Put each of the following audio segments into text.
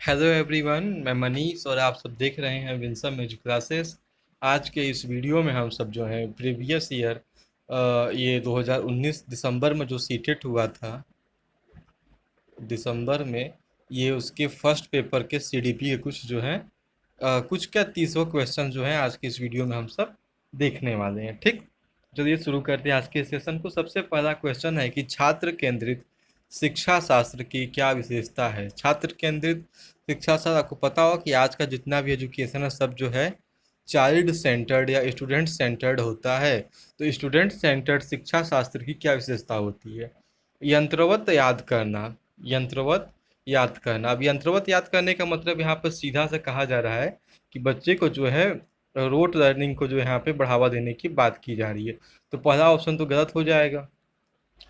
Hello everyone, मैं मनीष और आप सब देख रहे हैं विंसम म्यूजिक क्लासेस। आज के इस वीडियो में हम सब जो है प्रीवियस ईयर ये 2019 दिसंबर में जो सीटेट हुआ था, दिसंबर में, ये उसके फर्स्ट पेपर के सीडीपी के कुछ जो है कुछ क्या 30 क्वेश्चन जो हैं आज के इस वीडियो में हम सब देखने वाले हैं। ठीक, चलिए शुरू करते हैं आज के सेशन को। सबसे पहला क्वेश्चन है कि छात्र केंद्रित शिक्षा शास्त्र की क्या विशेषता है। छात्र केंद्रित शिक्षा शास्त्र, आपको पता हो कि आज का जितना भी एजुकेशन है सब जो है चाइल्ड सेंटर्ड या स्टूडेंट सेंटर्ड होता है। तो स्टूडेंट सेंटर्ड शिक्षा शास्त्र की क्या विशेषता होती है? यंत्रवत याद करना। यंत्रवत याद करना। अब यंत्रवत याद करने का मतलब यहाँ पर सीधा से कहा जा रहा है कि बच्चे को जो है रोट लर्निंग को जो है यहाँ पे बढ़ावा देने की बात की जा रही है। तो पहला ऑप्शन तो गलत हो जाएगा।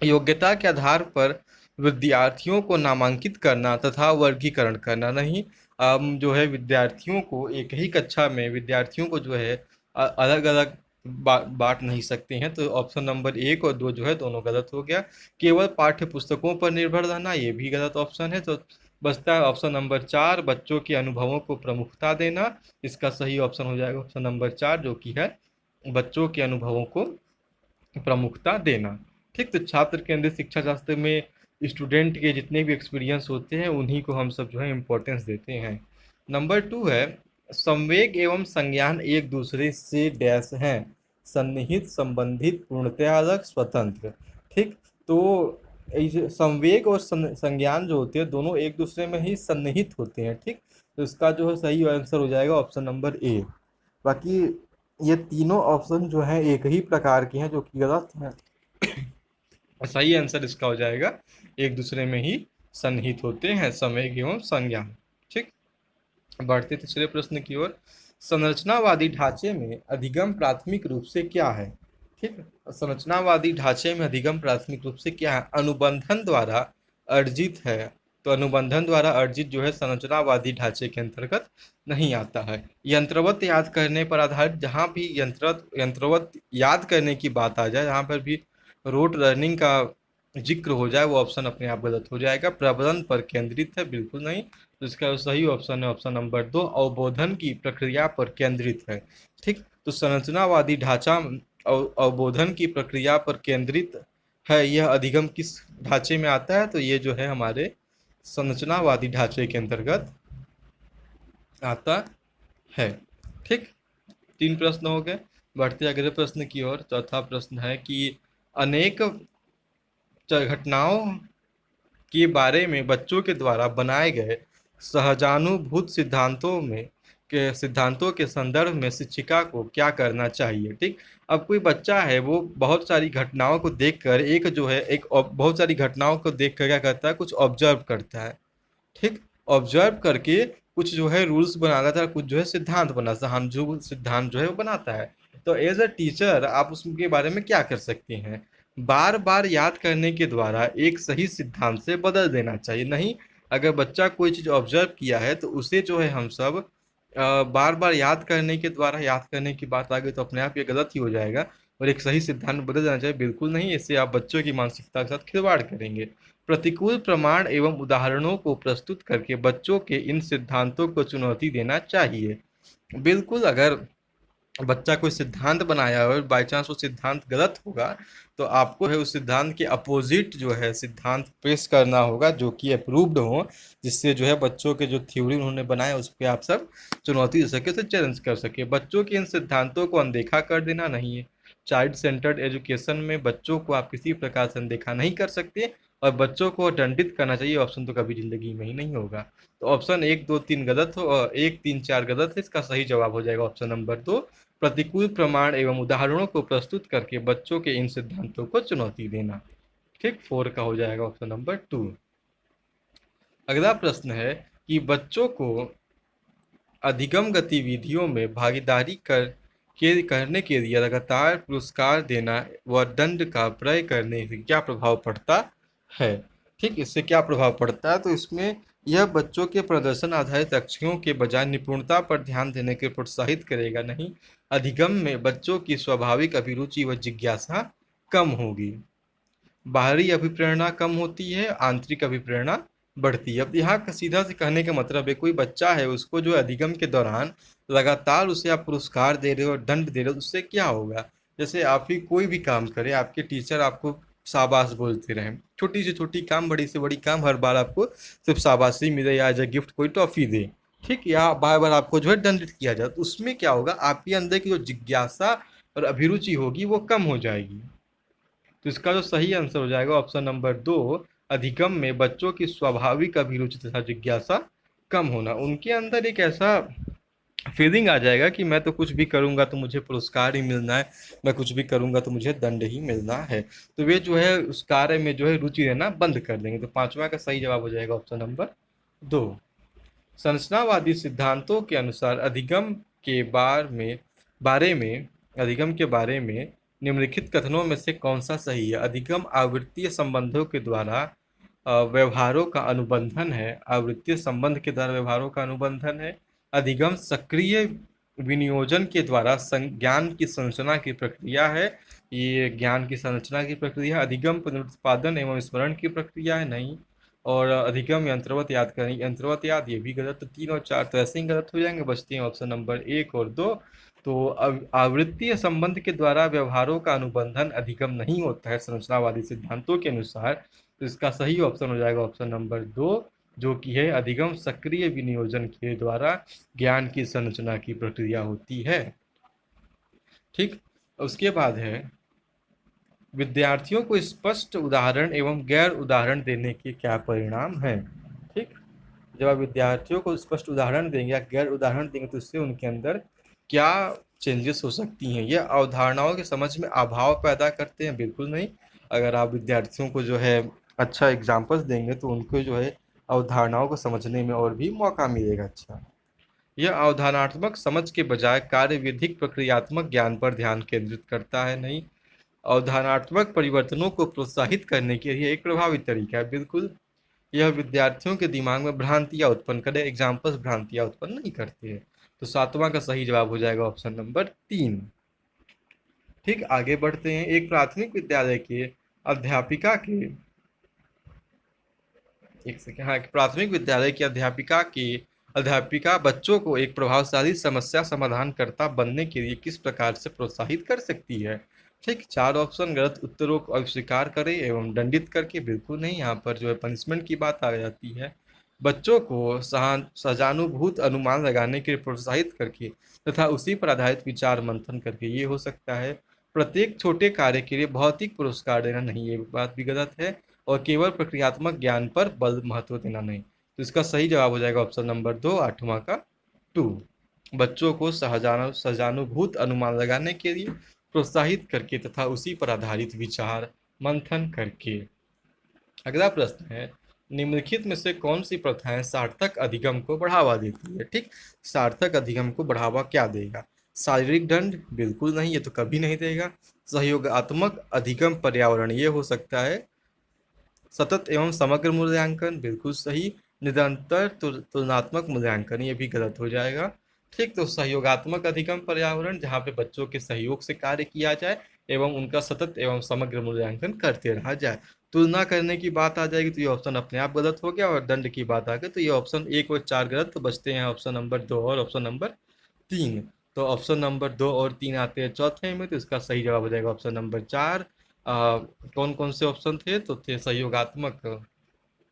योग्यता के आधार पर विद्यार्थियों को नामांकित करना तथा वर्गीकरण करना नहीं। हम जो है विद्यार्थियों को एक ही कक्षा में विद्यार्थियों को जो है अलग अलग बांट नहीं सकते हैं। तो ऑप्शन नंबर 1 और 2 जो है दोनों गलत हो गया। केवल पाठ्य पुस्तकों पर निर्भर रहना, ये भी गलत ऑप्शन है। तो बचता है ऑप्शन नंबर 4, बच्चों के अनुभवों को प्रमुखता देना। इसका सही ऑप्शन हो जाएगा ऑप्शन नंबर 4, जो कि है बच्चों के अनुभवों को प्रमुखता देना। ठीक, तो छात्र केंद्रित शिक्षा शास्त्र में स्टूडेंट के जितने भी एक्सपीरियंस होते हैं उन्हीं को हम सब जो है इम्पोर्टेंस देते हैं। नंबर 2 है संवेग एवं संज्ञान एक दूसरे से डैश हैं, सन्निहित, संबंधित, पूर्णतया अलग, स्वतंत्र। ठीक, तो संवेग और संज्ञान जो होते हैं दोनों एक दूसरे में ही सन्निहित होते हैं। ठीक, तो इसका जो है सही आंसर हो जाएगा ऑप्शन नंबर ए। बाकी ये तीनों ऑप्शन जो हैं एक ही प्रकार के हैं, जो कि गलत हैं। सही आंसर इसका हो जाएगा एक दूसरे में ही सन्निहित होते हैं, संवेग एवं संज्ञान। ठीक, बढ़ते तीसरे प्रश्न की ओर। संरचनावादी ढांचे में अधिगम प्राथमिक रूप से क्या है? ठीक, संरचनावादी ढांचे में अधिगम प्राथमिक रूप से क्या है? अनुबंधन द्वारा अर्जित है। तो अनुबंधन द्वारा अर्जित जो है संरचनावादी ढांचे के अंतर्गत नहीं आता है। यंत्रवत याद करने पर आधारित, जहाँ भी यंत्रवत याद करने की बात आ जाए, जहाँ पर भी रोट लर्निंग का जिक्र हो जाए, वो ऑप्शन अपने आप गलत हो जाएगा। प्रबंधन पर केंद्रित है, बिल्कुल नहीं। तो इसका सही ऑप्शन है ऑप्शन नंबर 2, अवबोधन की प्रक्रिया पर केंद्रित है। ठीक, तो संरचनावादी ढांचा अवबोधन की प्रक्रिया पर केंद्रित है। यह अधिगम किस ढांचे में आता है? तो ये जो है हमारे संरचनावादी ढांचे के अंतर्गत आता है। ठीक, 3 प्रश्न हो गए। बढ़ते अगले प्रश्न की ओर। चौथा प्रश्न है कि अनेक घटनाओं के बारे में बच्चों के द्वारा बनाए गए सहजानुभूत सिद्धांतों के संदर्भ में शिक्षिका को क्या करना चाहिए। ठीक, अब कोई बच्चा है, वो बहुत सारी घटनाओं को देखकर बहुत सारी घटनाओं को देखकर क्या करता है, कुछ ऑब्जर्व करता है। ठीक, ऑब्जर्व करके कुछ जो है रूल्स बनाता था, कुछ जो है सिद्धांत बनाता है, हम जो सिद्धांत जो है वो बनाता है। तो एज अ टीचर आप उसके बारे में क्या कर सकते हैं? बार बार याद करने के द्वारा एक सही सिद्धांत से बदल देना चाहिए। नहीं, अगर बच्चा कोई चीज़ ऑब्जर्व किया है तो उसे जो है हम सब बार बार याद करने के द्वारा, याद करने की बात आ गई तो अपने आप ये गलत ही हो जाएगा और एक सही सिद्धांत बदल जाना चाहिए, बिल्कुल नहीं। इससे आप बच्चों की मानसिकता के साथ खिलवाड़ करेंगे। प्रतिकूल प्रमाण एवं उदाहरणों को प्रस्तुत करके बच्चों के इन सिद्धांतों को चुनौती देना चाहिए। बिल्कुल, अगर बच्चा कोई सिद्धांत बनाया और बाई चांस वो सिद्धांत गलत होगा तो आपको है उस सिद्धांत के अपोजिट जो है सिद्धांत पेश करना होगा, जो कि अप्रूव्ड हो, जिससे जो है बच्चों के जो थ्योरी उन्होंने बनाया उस पर आप सब चुनौती दे सके, उसे चैलेंज कर सके। बच्चों के इन सिद्धांतों को अनदेखा कर देना नहीं है। चाइल्ड सेंटर्ड एजुकेशन में बच्चों को आप किसी प्रकार से अनदेखा नहीं कर सकते और बच्चों को दंडित करना चाहिए, ऑप्शन तो कभी जिंदगी में ही नहीं होगा। तो ऑप्शन 1, 2, 3 गलत हो और 1, 3, 4 गलत है। इसका सही जवाब हो जाएगा ऑप्शन नंबर 2, प्रतिकूल प्रमाण एवं उदाहरणों को प्रस्तुत करके बच्चों के इन सिद्धांतों को चुनौती देना। ठीक, 4 का हो जाएगा ऑप्शन नंबर 2। अगला प्रश्न है कि बच्चों को अधिगम गतिविधियों में भागीदारी करने के लिए लगातार पुरस्कार देना व दंड का प्रयोग करने से क्या प्रभाव पड़ता है। ठीक, इससे क्या प्रभाव पड़ता है? तो इसमें यह बच्चों के प्रदर्शन आधारित लक्ष्यों के बजाय निपुणता पर ध्यान देने के प्रोत्साहित करेगा। नहीं, अधिगम में बच्चों की स्वाभाविक अभिरुचि व जिज्ञासा कम होगी। बाहरी अभिप्रेरणा कम होती है, आंतरिक अभिप्रेरणा बढ़ती है। अब यहाँ का सीधा से कहने का मतलब है, कोई बच्चा है उसको जो अधिगम के दौरान लगातार उसे आप पुरस्कार दे रहे हो और दंड दे रहे हो, तो उससे क्या होगा? जैसे आप ही कोई भी काम करें, आपके टीचर आपको शाबाश बोलते रहें, छोटी से छोटी काम, बड़ी से बड़ी काम, हर बार आपको सिर्फ शाबाशी मिले या एज ए गिफ्ट कोई टॉफी दे, ठीक, या बार बार आपको जो है दंडित किया जाए, तो उसमें क्या होगा? आपके अंदर की जो जिज्ञासा और अभिरुचि होगी वो कम हो जाएगी। तो इसका जो सही आंसर हो जाएगा ऑप्शन नंबर 2, अधिगम में बच्चों की स्वाभाविक अभिरुचि तथा जिज्ञासा कम होना। उनके अंदर एक ऐसा फीलिंग आ जाएगा कि मैं तो कुछ भी करूंगा तो मुझे पुरस्कार ही मिलना है, मैं कुछ भी करूंगा तो मुझे दंड ही मिलना है। तो वे जो है उस कार्य में जो है रुचि लेना बंद कर देंगे। तो पांचवा का सही जवाब हो जाएगा ऑप्शन नंबर 2। संरचनावादी सिद्धांतों के अनुसार बारे में अधिगम के बारे में निम्नलिखित कथनों में से कौन सा सही है? अधिगम आवृत्तीय संबंधों के द्वारा व्यवहारों का अनुबंधन है। आवृत्तीय संबंध के द्वारा व्यवहारों का अनुबंधन है। अधिगम सक्रिय विनियोजन के द्वारा ज्ञान की संरचना की प्रक्रिया है। ये ज्ञान की संरचना की प्रक्रिया है। अधिगम पुनरुत्पादन एवं स्मरण की प्रक्रिया है, नहीं। और अधिगम यंत्रवत याद करें, यंत्रवत याद, ये भी गलत। तो 3 और 4 तो ऐसे ही गलत हो जाएंगे, बचते हैं ऑप्शन नंबर 1 और 2। तो आवृत्तीय संबंध के द्वारा व्यवहारों का अनुबंधन अधिगम नहीं होता है संरचनावादी सिद्धांतों के अनुसार। तो इसका सही ऑप्शन हो जाएगा ऑप्शन नंबर 2, जो कि है अधिगम सक्रिय विनियोजन के द्वारा ज्ञान की संरचना की प्रक्रिया होती है। ठीक, उसके बाद है विद्यार्थियों को स्पष्ट उदाहरण एवं गैर उदाहरण देने के क्या परिणाम हैं। ठीक, जब आप विद्यार्थियों को स्पष्ट उदाहरण देंगे या गैर उदाहरण देंगे तो उससे उनके अंदर क्या चेंजेस हो सकती हैं? ये अवधारणाओं के समझ में अभाव पैदा करते हैं? बिल्कुल नहीं। अगर आप विद्यार्थियों को जो है अच्छा एग्जाम्पल्स देंगे तो उनको जो है अवधारणाओं को समझने में और भी मौका मिलेगा। अच्छा, यह अवधारणात्मक समझ के बजाय कार्यविधिक प्रक्रियात्मक ज्ञान पर ध्यान केंद्रित करता है, नहीं। अवधारणात्मक परिवर्तनों को प्रोत्साहित करने के लिए एक प्रभावी तरीका है, बिल्कुल। यह विद्यार्थियों के दिमाग में भ्रांतियां उत्पन्न करे, एग्जाम्पल्स भ्रांतियां उत्पन्न नहीं करते हैं। तो सातवां का सही जवाब हो जाएगा ऑप्शन नंबर 3। ठीक, आगे बढ़ते हैं। एक प्राथमिक विद्यालय के अध्यापिका के एक सेकेंड, हाँ, प्राथमिक विद्यालय की अध्यापिका बच्चों को एक प्रभावशाली समस्या समाधानकर्ता बनने के लिए किस प्रकार से प्रोत्साहित कर सकती है? ठीक, 4 ऑप्शन गलत उत्तरों को अस्वीकार करें एवं दंडित करके, बिल्कुल नहीं, यहाँ पर जो है पनिशमेंट की बात आ जाती है। बच्चों को सहानुभूत अनुमान लगाने के लिए प्रोत्साहित करके तथा उसी पर आधारित विचार मंथन करके, ये हो सकता है। प्रत्येक छोटे कार्य के लिए भौतिक पुरस्कार देना, नहीं, ये बात भी गलत है। और केवल प्रक्रियात्मक ज्ञान पर बल महत्व देना, नहीं। तो इसका सही जवाब हो जाएगा ऑप्शन नंबर 2, आठवां का 2। बच्चों को सहानुभूत अनुमान लगाने के लिए प्रोत्साहित करके तथा उसी पर आधारित विचार मंथन करके। अगला प्रश्न है, निम्नलिखित में से कौन सी प्रथाएं सार्थक अधिगम को बढ़ावा देती है? ठीक, सार्थक अधिगम को बढ़ावा क्या देगा? शारीरिक दंड, बिल्कुल नहीं, ये तो कभी नहीं देगा। सहयोगात्मक अधिगम पर्यावरण, ये हो सकता है। सतत एवं समग्र मूल्यांकन, बिल्कुल सही। निरंतर तुलनात्मक मूल्यांकन, ये भी गलत हो जाएगा। ठीक, तो सहयोगात्मक अधिगम पर्यावरण, जहाँ पे बच्चों के सहयोग से कार्य किया जाए एवं उनका सतत एवं समग्र मूल्यांकन करते रहा जाए। तुलना करने की बात आ जाएगी तो ये ऑप्शन अपने आप गलत हो गया, और दंड की बात आ गई तो ये ऑप्शन 1 और 4 गलत। तो बचते हैं ऑप्शन नंबर 2 और ऑप्शन नंबर 3। तो ऑप्शन नंबर 2 और 3 आते हैं चौथे में, तो इसका सही जवाब हो जाएगा ऑप्शन नंबर 4। कौन कौन से ऑप्शन थे? तो थे सहयोगात्मक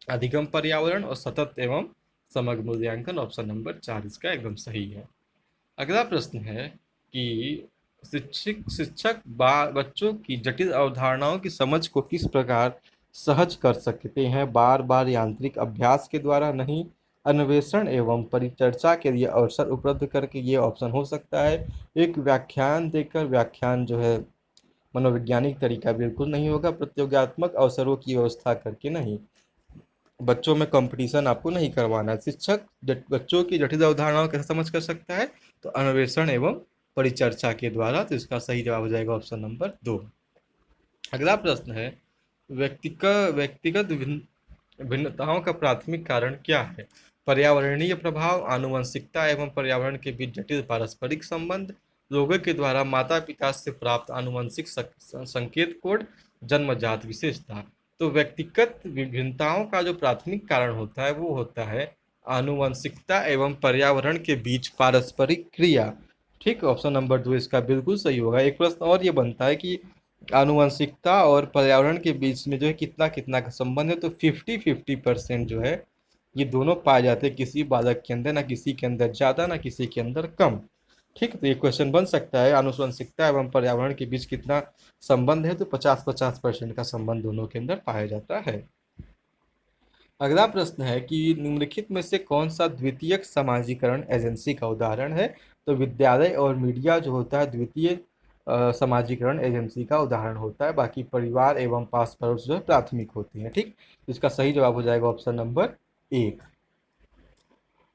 अधिगम पर्यावरण और सतत एवं समग्र मूल्यांकन, ऑप्शन नंबर 4 इसका एकदम सही है। अगला प्रश्न है कि शिक्षक बच्चों की जटिल अवधारणाओं की समझ को किस प्रकार सहज कर सकते हैं? बार बार यांत्रिक अभ्यास के द्वारा, नहीं। अन्वेषण एवं परिचर्चा के लिए अवसर उपलब्ध करके, ये ऑप्शन हो सकता है। एक व्याख्यान देकर, व्याख्यान जो है मनोवैज्ञानिक तरीका, बिल्कुल नहीं होगा। प्रतियोगात्मक अवसरों की व्यवस्था करके, नहीं। बच्चों में कंपटीशन आपको नहीं करवाना है। शिक्षक बच्चों की जटिल अवधारणाओं कैसे समझ कर सकता है? तो अन्वेषण एवं परिचर्चा के द्वारा। तो इसका सही जवाब हो जाएगा ऑप्शन नंबर 2। अगला प्रश्न है, व्यक्तिगत भिन्नताओं का प्राथमिक कारण क्या है? पर्यावरणीय प्रभाव, आनुवंशिकता एवं पर्यावरण के बीच जटिल पारस्परिक संबंध, लोगों के द्वारा माता पिता से प्राप्त आनुवंशिक संकेत कोड, जन्मजात विशेषता। तो व्यक्तिगत विभिन्नताओं का जो प्राथमिक कारण होता है वो होता है आनुवंशिकता एवं पर्यावरण के बीच पारस्परिक क्रिया। ठीक, ऑप्शन नंबर 2 इसका बिल्कुल सही होगा। एक प्रश्न और ये बनता है कि आनुवंशिकता और पर्यावरण के बीच में जो है कितना कितना का संबंध है, तो 50-50% जो है ये दोनों पाए जाते हैं किसी बालक के अंदर, ना किसी के अंदर ज़्यादा ना किसी के अंदर कम। ठीक, तो ये क्वेश्चन बन सकता है आनुवंशिकता एवं पर्यावरण के बीच कितना संबंध है, तो 50-50% का संबंध दोनों के अंदर पाया जाता है। अगला प्रश्न है कि निम्नलिखित में से कौन सा द्वितीयक समाजीकरण एजेंसी का उदाहरण है। तो विद्यालय और मीडिया जो होता है द्वितीय समाजीकरण एजेंसी का उदाहरण होता है, बाकी परिवार एवं पास पड़ोस जो है प्राथमिक होती हैं। ठीक, तो इसका सही जवाब हो जाएगा ऑप्शन नंबर 1।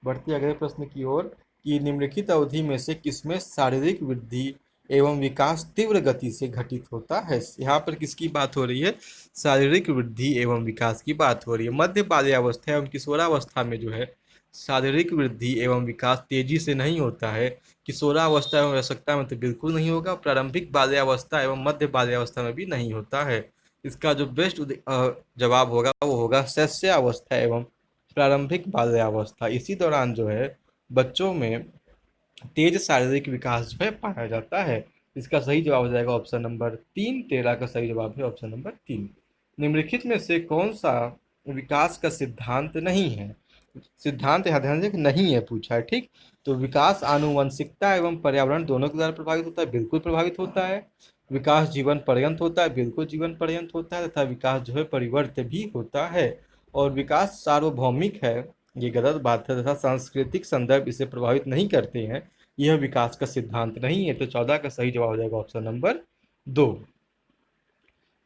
बढ़ते अगले प्रश्न की ओर कि निम्नलिखित अवधि में से किसमें शारीरिक वृद्धि एवं विकास तीव्र गति से घटित होता है। यहाँ पर किसकी बात हो रही है, शारीरिक वृद्धि एवं विकास की बात हो रही है। मध्य बाल्यावस्था एवं किशोरावस्था में जो है शारीरिक वृद्धि एवं विकास तेजी से नहीं होता है। किशोरावस्था एवं अवस्था में तो बिल्कुल नहीं होगा, प्रारंभिक बाल्यावस्था एवं मध्य बाल्यावस्था में भी नहीं होता है। इसका जो बेस्ट जवाब होगा वो होगा शैशवावस्था एवं प्रारंभिक बाल्यावस्था। इसी दौरान जो है बच्चों में तेज शारीरिक विकास जो है पाया जाता है। इसका सही जवाब हो जाएगा ऑप्शन नंबर 3। 13 का सही जवाब है ऑप्शन नंबर 3। निम्नलिखित में से कौन सा विकास का सिद्धांत नहीं है। सिद्धांत यहाँ ध्यान से नहीं है पूछा है। ठीक, तो विकास आनुवंशिकता एवं पर्यावरण दोनों के द्वारा प्रभावित होता है, बिल्कुल प्रभावित होता है। विकास जीवन पर्यंत होता है, बिल्कुल जीवन पर्यंत होता है, तथा विकास जो है परिवर्त्य भी होता है। और विकास सार्वभौमिक है, ये गलत बात है, तथा सांस्कृतिक संदर्भ इसे प्रभावित नहीं करते हैं, यह विकास का सिद्धांत नहीं है। तो 14 का सही जवाब हो जाएगा ऑप्शन नंबर 2।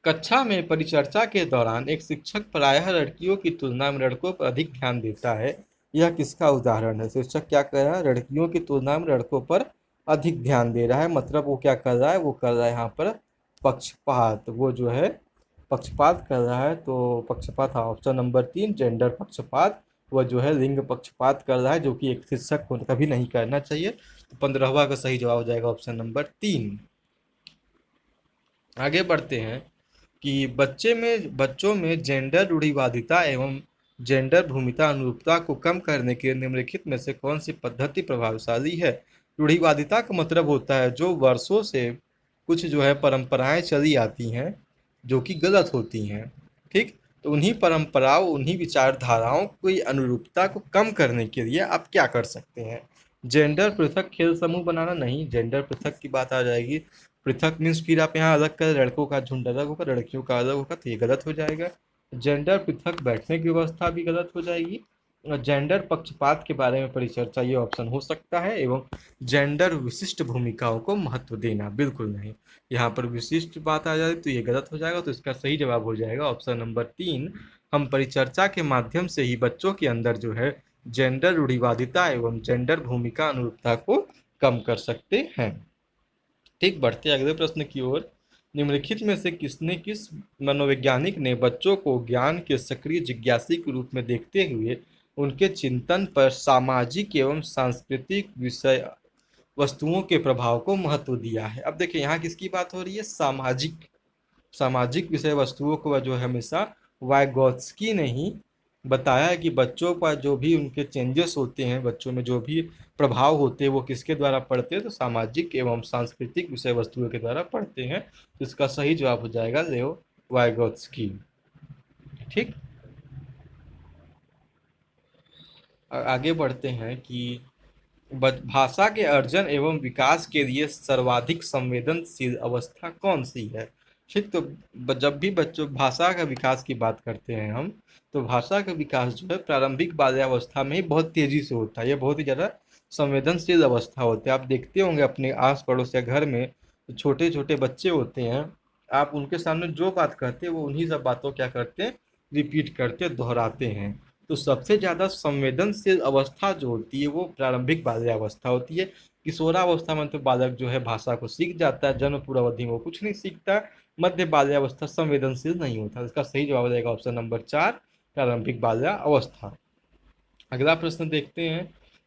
कक्षा में परिचर्चा के दौरान एक शिक्षक प्रायः लड़कियों की तुलना में लड़कों पर अधिक ध्यान देता है, यह किसका उदाहरण है। शिक्षक क्या कर रहा है, लड़कियों की तुलना में लड़कों पर अधिक ध्यान दे रहा है, मतलब वो क्या कर रहा है, वो कर रहा है यहाँ पर पक्षपात। वो जो है पक्षपात कर रहा है, तो पक्षपात, हाँ, ऑप्शन नंबर 3 जेंडर पक्षपात। वह जो है लिंग पक्षपात कर रहा है, जो कि एक शिक्षक को कभी नहीं करना चाहिए। तो 15वां का सही जवाब हो जाएगा ऑप्शन नंबर 3। आगे बढ़ते हैं कि बच्चों में जेंडर रूढ़िवादिता एवं जेंडर भूमिका अनुरूपता को कम करने के निम्नलिखित में से कौन सी पद्धति प्रभावशाली है। रूढ़िवादिता का मतलब होता है जो वर्षों से कुछ जो है परंपराएं चली आती हैं जो कि गलत होती हैं। ठीक, तो उन्हीं परंपराओं उन्हीं विचारधाराओं की अनुरूपता को कम करने के लिए आप क्या कर सकते हैं। जेंडर पृथक खेल समूह बनाना नहीं, जेंडर पृथक की बात आ जाएगी। पृथक मीन्स फिर आप यहाँ अलग कर, लड़कों का झुंड अलग होगा, लड़कियों का अलग होगा, तो ये गलत हो जाएगा। जेंडर पृथक बैठने की व्यवस्था भी गलत हो जाएगी। जेंडर पक्षपात के बारे में परिचर्चा ये ऑप्शन हो सकता है। एवं जेंडर विशिष्ट भूमिकाओं को महत्व देना बिल्कुल नहीं, यहाँ पर विशिष्ट बात आ जाए तो ये गलत हो जाएगा। तो इसका सही जवाब हो जाएगा ऑप्शन नंबर 3। हम परिचर्चा के माध्यम से ही बच्चों के अंदर जो है जेंडर रूढ़िवादिता एवं जेंडर भूमिका अनुरूपता को कम कर सकते हैं। ठीक, बढ़ते अगले प्रश्न की ओर। निम्नलिखित में से किस मनोवैज्ञानिक ने बच्चों को ज्ञान के सक्रिय जिज्ञासी के रूप में देखते हुए उनके चिंतन पर सामाजिक एवं सांस्कृतिक विषय वस्तुओं के प्रभाव को महत्व दिया है। अब देखिए यहाँ किसकी बात हो रही है, सामाजिक सामाजिक विषय वस्तुओं को जो है हमेशा वाइगोत्स्की ने ही बताया है कि बच्चों पर जो भी उनके चेंजेस होते हैं, बच्चों में जो भी प्रभाव होते हैं वो किसके द्वारा पड़ते हैं, तो सामाजिक एवं सांस्कृतिक विषय वस्तुओं के द्वारा पड़ते हैं। तो इसका सही जवाब हो जाएगा लेओ वाइगोत्स्की। ठीक, आगे बढ़ते हैं कि भाषा के अर्जन एवं विकास के लिए सर्वाधिक संवेदनशील अवस्था कौन सी है। ठीक, तो जब भी बच्चों भाषा का विकास की बात करते हैं हम, तो भाषा का विकास जो है प्रारंभिक बाल्यावस्था में ही बहुत तेजी से होता है, ये बहुत ही ज़्यादा संवेदनशील अवस्था होती है। आप देखते होंगे अपने आस पड़ोस या घर में छोटे छोटे बच्चे होते हैं, आप उनके सामने जो बात कहते हैं वो उन्हीं सब बातों क्या करते हैं, रिपीट करते दोहराते हैं। तो सबसे ज़्यादा संवेदनशील अवस्था जो होती है वो प्रारंभिक बाल्यावस्था होती है। किशोरावस्था में तो बालक जो है भाषा को सीख जाता है, जन्म पूर्वावधि में वो कुछ नहीं सीखता। मध्य बाल्यावस्था संवेदनशील नहीं होता। इसका सही जवाब रहेगा ऑप्शन नंबर 4 प्रारंभिक बाल्यावस्था। अगला प्रश्न देखते हैं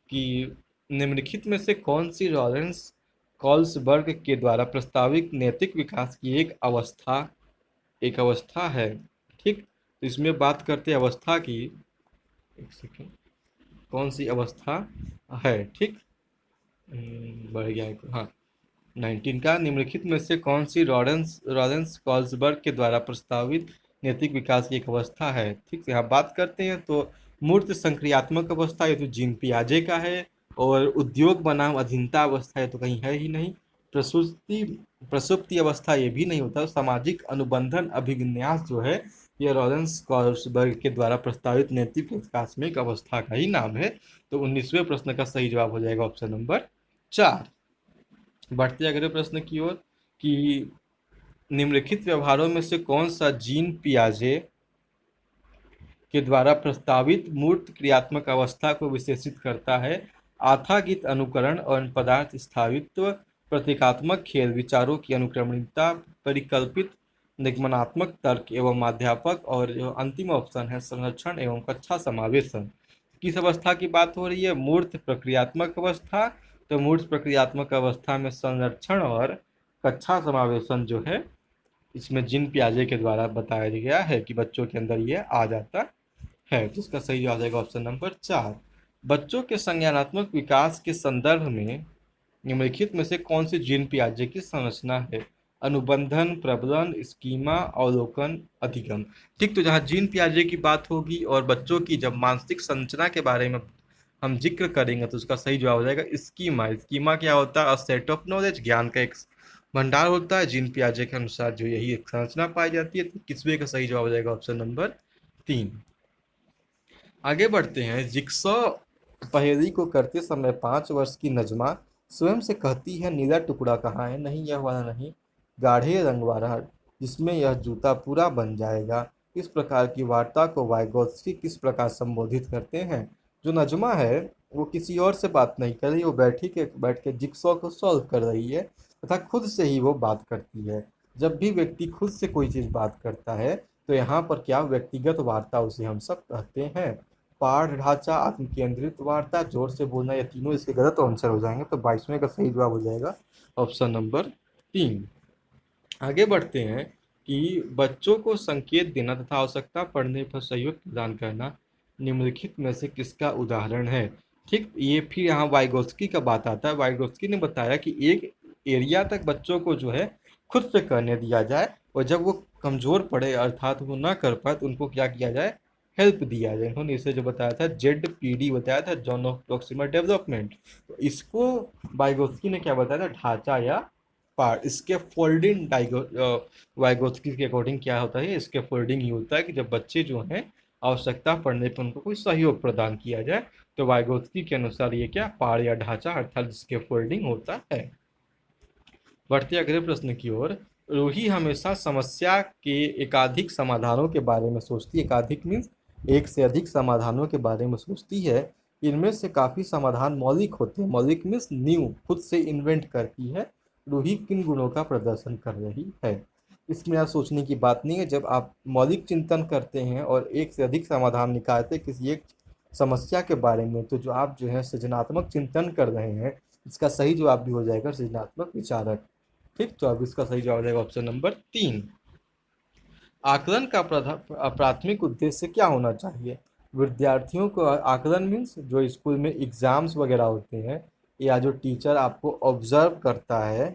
कि निम्नलिखित में से कौन सी लॉरेंस कॉल्सबर्ग के द्वारा प्रस्तावित नैतिक विकास की एक अवस्था है। ठीक, तो इसमें बात करते हैं अवस्था की। एक सेकेंड, कौन सी अवस्था है, ठीक। बढ़ गया है, हाँ। 19 का, निम्नलिखित में से कौन सी लॉरेंस लॉरेंस कॉल्सबर्ग के द्वारा प्रस्तावित नैतिक विकास की एक अवस्था है, ठीक है। यहाँ बात करते हैं तो मूर्त संक्रियात्मक अवस्था ये तो जीन पियाजे का है, और उद्योग बनाम अधीनता अवस्था है तो कहीं है ही नहीं। प्रसुप्ति प्रसुप्ति अवस्था ये भी नहीं होता। सामाजिक अनुबंधन अभिविन्यास जो है ये लॉरेंस कॉल्सबर्ग के द्वारा प्रस्तावित नैतिक विकास में एक अवस्था का ही नाम है। तो 19वें प्रश्न का सही जवाब हो जाएगा ऑप्शन नंबर 4। बढ़ते अगले प्रश्न की ओर कि निम्नलिखित व्यवहारों में से कौन सा जीन पियाजे के द्वारा प्रस्तावित मूर्त क्रियात्मक अवस्था को विशेषित करता है। आथागित अनुकरण और पदार्थ स्थायित्व, प्रतीकात्मक खेल, विचारों की अनुक्रमणिकता, परिकल्पित निगमनात्मक तर्क एवं माध्यापक, और जो अंतिम ऑप्शन है संरक्षण एवं कक्षा समावेशन। किस अवस्था की बात हो रही है? मूर्त प्रक्रियात्मक अवस्था। तो मूर्त प्रक्रियात्मक अवस्था में संरक्षण और कक्षा समावेशन जो है इसमें जीन पियाजे के द्वारा बताया गया है कि बच्चों के अंदर ये आ जाता है। जिसका सही जवाब आएगा ऑप्शन नंबर 4। बच्चों के संज्ञानात्मक विकास के संदर्भ में निम्नलिखित में से कौन सी जीन पियाजे की संरचना है? अनुबंधन, प्रबलन, स्कीमा, अवलोकन, अधिगम। ठीक, तो जहाँ जीन पियाजे की बात होगी और बच्चों की जब मानसिक संरचना के बारे में हम जिक्र करेंगे तो उसका सही जवाब हो जाएगा स्कीमा। स्कीमा क्या होता है? अ सेट ऑफ नॉलेज, ज्ञान का एक भंडार होता है। जीन पियाजे के अनुसार जो यही एक संरचना पाई जाती है। तो किसवे का सही जवाब हो जाएगा ऑप्शन नंबर 3। आगे बढ़ते हैं। जिक्सॉ पहेली को करते समय 5 वर्ष की नजमा स्वयं से कहती है नीला टुकड़ा कहाँ है? नहीं, यह वाला नहीं, गाढ़े रंग वाला जिसमें यह जूता पूरा बन जाएगा। इस प्रकार की वार्ता को वाइगोत्स्की किस प्रकार संबोधित करते हैं? जो नजमा है वो किसी और से बात नहीं कर रही, वो बैठ के जिक्सॉ को सॉल्व कर रही है तथा खुद से ही वो बात करती है। जब भी व्यक्ति खुद से कोई चीज़ बात करता है तो यहाँ पर क्या व्यक्तिगत वार्ता उसे हम सब कहते हैं। पाठ ढांचा, आत्मकेंद्रित वार्ता, जोर से बोलना, ये तीनों इसके गलत आंसर हो जाएंगे। तो 22वें का सही जवाब हो जाएगा ऑप्शन नंबर 3। आगे बढ़ते हैं कि बच्चों को संकेत देना तथा आवश्यकता पड़ने पर सहयोग प्रदान करना निम्नलिखित में से किसका उदाहरण है? ठीक, ये फिर यहाँ वाइगोत्स्की का बात आता है। वाइगोत्स्की ने बताया कि एक एरिया तक बच्चों को जो है खुद से करने दिया जाए, और जब वो कमजोर पड़े अर्थात वो ना कर पाए तो उनको क्या किया जाए? हेल्प दिया जाए। उन्होंने इसे जो बताया था ZPD बताया था, जोन ऑफ प्रॉक्सिमल डेवलपमेंट। तो इसको वाइगोत्स्की ने क्या बताया था? ढांचा या पार्ट। इसके फोल्डिंग वाइगोत्स्की के अकॉर्डिंग क्या होता है? इसके फोल्डिंग ही होता है कि जब बच्चे जो हैं आवश्यकता पड़ने पर उनको कोई सहयोग प्रदान किया जाए। तो वाइगोत्स्की के अनुसार ये क्या पार या ढांचा अर्थात जिसके फोल्डिंग होता है। बढ़ते अगले प्रश्न की ओर। रूही हमेशा समस्या के एकाधिक समाधानों के बारे में सोचती है। एकाधिक मीन्स एक से अधिक समाधानों के बारे में सोचती है। इनमें से काफी समाधान मौलिक होते हैं। मौलिक मीन्स न्यू, खुद से इन्वेंट करती है। रूही किन गुणों का प्रदर्शन कर रही है? इसमें आप सोचने की बात नहीं है। जब आप मौलिक चिंतन करते हैं और एक से अधिक समाधान निकालते हैं किसी एक समस्या के बारे में, तो जो आप जो है सृजनात्मक चिंतन कर रहे हैं, इसका सही जवाब भी हो जाएगा सृजनात्मक विचारक। ठीक, तो अब इसका सही जवाब हो जाएगा ऑप्शन नंबर 3। आकलन का प्राथमिक उद्देश्य क्या होना चाहिए? विद्यार्थियों को आकलन मीन्स जो स्कूल में एग्जाम्स वगैरह होते हैं या जो टीचर आपको ऑब्जर्व करता है,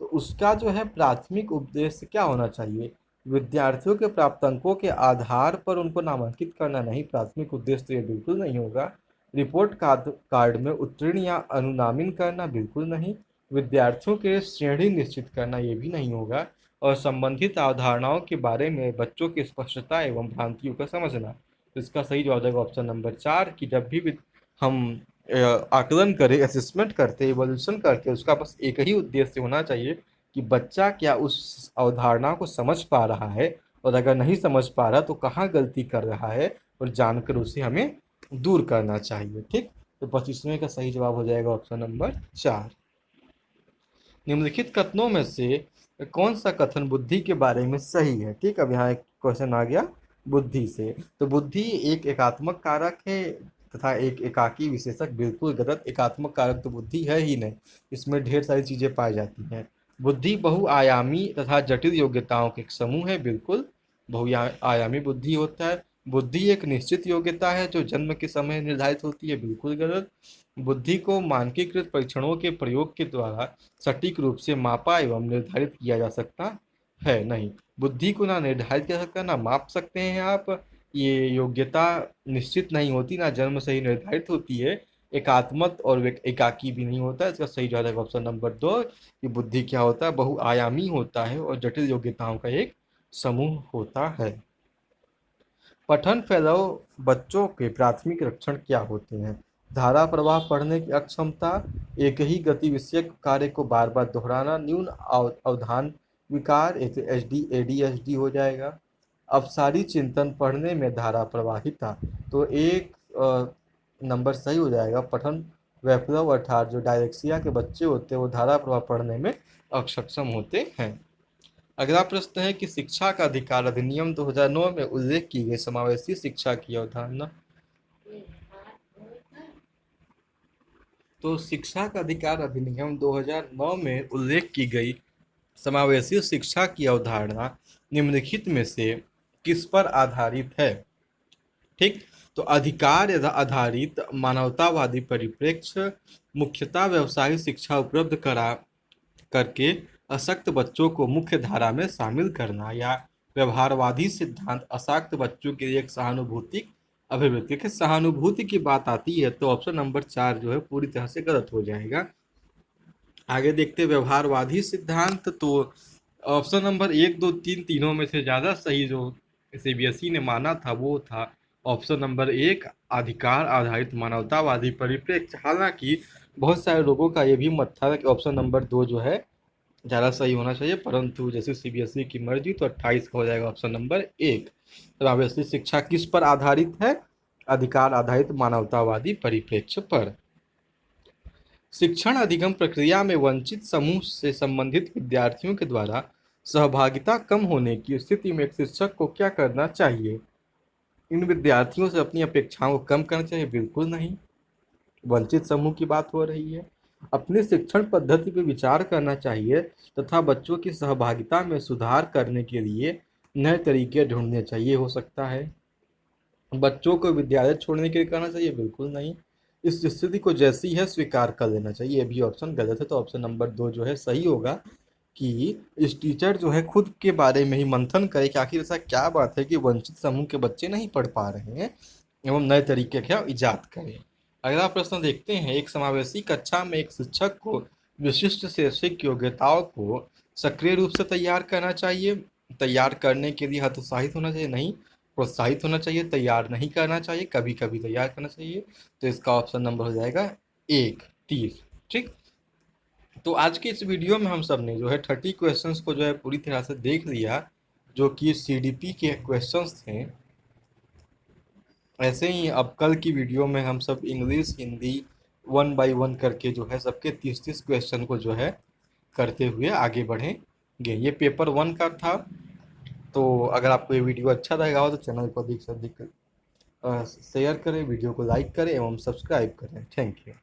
तो उसका जो है प्राथमिक उद्देश्य क्या होना चाहिए? विद्यार्थियों के प्राप्त अंकों के आधार पर उनको नामांकित करना नहीं। प्राथमिक उद्देश्य तो ये बिल्कुल नहीं होगा। रिपोर्ट कार्ड में उत्तीर्ण या अनुनामित करना बिल्कुल नहीं। विद्यार्थियों के श्रेणी निश्चित करना ये भी नहीं होगा। और संबंधित अवधारणाओं के बारे में बच्चों की स्पष्टता एवं भ्रांतियों का समझना। तो इसका सही जवाब है ऑप्शन नंबर 4 कि जब भी हम आकलन करें, असेसमेंट करते, इवोल्यूशन करते, उसका बस एक ही उद्देश्य होना चाहिए कि बच्चा क्या उस अवधारणा को समझ पा रहा है, और अगर नहीं समझ पा रहा तो कहाँ गलती कर रहा है, और जानकर उसे हमें दूर करना चाहिए। ठीक, तो 25वें का सही जवाब हो जाएगा ऑप्शन नंबर 4। निम्नलिखित कथनों में से कौन सा कथन बुद्धि के बारे में सही है? ठीक, अब यहाँ एक क्वेश्चन आ गया बुद्धि से। तो बुद्धि एक एकात्मक कारक है तथा एक एकाकी विशेषक। बिल्कुल गलत। एकात्मक कारक तो बुद्धि है ही नहीं, इसमें ढेर सारी चीजें पाई जाती हैं। बुद्धि बहुआयामी तथा जटिल योग्यताओं के एक समूह है। बिल्कुल बहुआयामी बुद्धि होता है। बुद्धि एक निश्चित योग्यता है जो जन्म के समय निर्धारित होती है, बिल्कुल गलत। बुद्धि को मानकीकृत परीक्षणों के प्रयोग के द्वारा सटीक रूप से मापा एवं निर्धारित किया जा सकता है, नहीं। बुद्धि को ना निर्धारित किया जा सकता ना माप सकते हैं आप। ये योग्यता निश्चित नहीं होती, ना जन्म से ही निर्धारित होती है। एकात्मक और एकाकी भी नहीं होता। इसका सही जवाब है ऑप्शन नंबर 2 कि बुद्धि क्या होता है, बहुआयामी होता है और जटिल योग्यताओं का एक समूह होता है। पठन फैलाव बच्चों के प्राथमिक लक्षण क्या होते हैं? धारा प्रवाह पढ़ने की अक्षमता, एक ही गति विषयक कार्य को बार बार दोहराना, न्यून अवधान विकार, एचडी एडीएचडी हो जाएगा। अपसारी चिंतन, पढ़ने में धारा प्रवाहिता, तो एक नंबर सही हो जाएगा। पठन वैप्लव अर्थात जो डायरेक्सिया के बच्चे होते हैं वो धारा प्रवाह पढ़ने में अक्षम होते हैं। अगला प्रश्न है कि शिक्षा का अधिकार अधिनियम 2009 में उल्लेख की गई समावेशी शिक्षा की अवधारणा। तो शिक्षा का अधिकार अधिनियम 2009 में उल्लेख की गई समावेशी शिक्षा की अवधारणा निम्नलिखित में से किस पर आधारित है? ठीक, तो अधिकार आधारित मानवतावादी परिप्रेक्ष्य मुख्यतः व्यवसायिक शिक्षा उपलब्ध करा करके अशक्त बच्चों को मुख्य धारा में शामिल करना, या व्यवहारवादी सिद्धांत अशक्त बच्चों के लिए एक सहानुभूति अभिवृत्ति के सहानुभूति की बात आती है, तो ऑप्शन नंबर 4 जो है पूरी तरह से गलत हो जाएगा। आगे देखते हैं व्यवहारवादी सिद्धांत, तो ऑप्शन नंबर 1, 2, 3 तीनों में से ज़्यादा सही जो सीबीएसई ने माना था वो था ऑप्शन नंबर 1, अधिकार आधारित मानवतावादी परिप्रेक्ष्य। हालांकि बहुत सारे लोगों का ये भी मत था कि ऑप्शन नंबर 2 जो है ज़्यादा सही होना चाहिए, परंतु जैसे सीबीएसई की मर्जी, तो 28 का हो जाएगा ऑप्शन नंबर 1। समावेशी शिक्षा किस पर आधारित है? अधिकार आधारित मानवतावादी परिप्रेक्ष्य पर। शिक्षण अधिगम प्रक्रिया में वंचित समूह से संबंधित विद्यार्थियों के द्वारा सहभागिता कम होने की स्थिति में एक शिक्षक को क्या करना चाहिए? इन विद्यार्थियों से अपनी अपेक्षाओं को कम करना चाहिए? बिल्कुल नहीं, वंचित समूह की बात हो रही है। अपनी शिक्षण पद्धति पर विचार करना चाहिए तथा बच्चों की सहभागिता में सुधार करने के लिए नए तरीके ढूंढने चाहिए। हो सकता है बच्चों को विद्यालय छोड़ने के लिए कहना चाहिए? बिल्कुल नहीं, इस स्थिति को जैसी है स्वीकार कर लेना चाहिए। ये भी ऑप्शन गलत है, तो ऑप्शन नंबर 2 जो है सही होगा कि इस टीचर जो है खुद के बारे में ही मंथन करे कि आखिर ऐसा क्या बात है कि वंचित समूह के बच्चे नहीं पढ़ पा रहे हैं, एवं नए तरीके क्या इजाद करें। अगला प्रश्न देखते हैं, एक समावेशी कक्षा में एक शिक्षक को विशिष्ट शैक्षिक योग्यताओं को सक्रिय रूप से तैयार करना चाहिए? तैयार करने के लिए हतोत्साहित होना चाहिए? नहीं, प्रोत्साहित होना चाहिए। तैयार नहीं करना चाहिए, कभी कभी तैयार करना चाहिए। तो इसका ऑप्शन नंबर हो जाएगा 1, 30। ठीक, तो आज के इस वीडियो में हम सब ने जो है 30 क्वेश्चंस को जो है पूरी तरह से देख लिया, जो कि सीडीपी के क्वेश्चंस थे। ऐसे ही अब कल की वीडियो में हम सब इंग्लिश हिंदी 1 बाय 1 करके जो है सबके 30-30 क्वेश्चन को जो है करते हुए आगे बढ़ेंगे। ये पेपर 1 का था। तो अगर आपको ये वीडियो अच्छा लगा हो तो चैनल को अधिक से अधिक शेयर करें, वीडियो को लाइक करें एवं सब्सक्राइब करें। Thank you.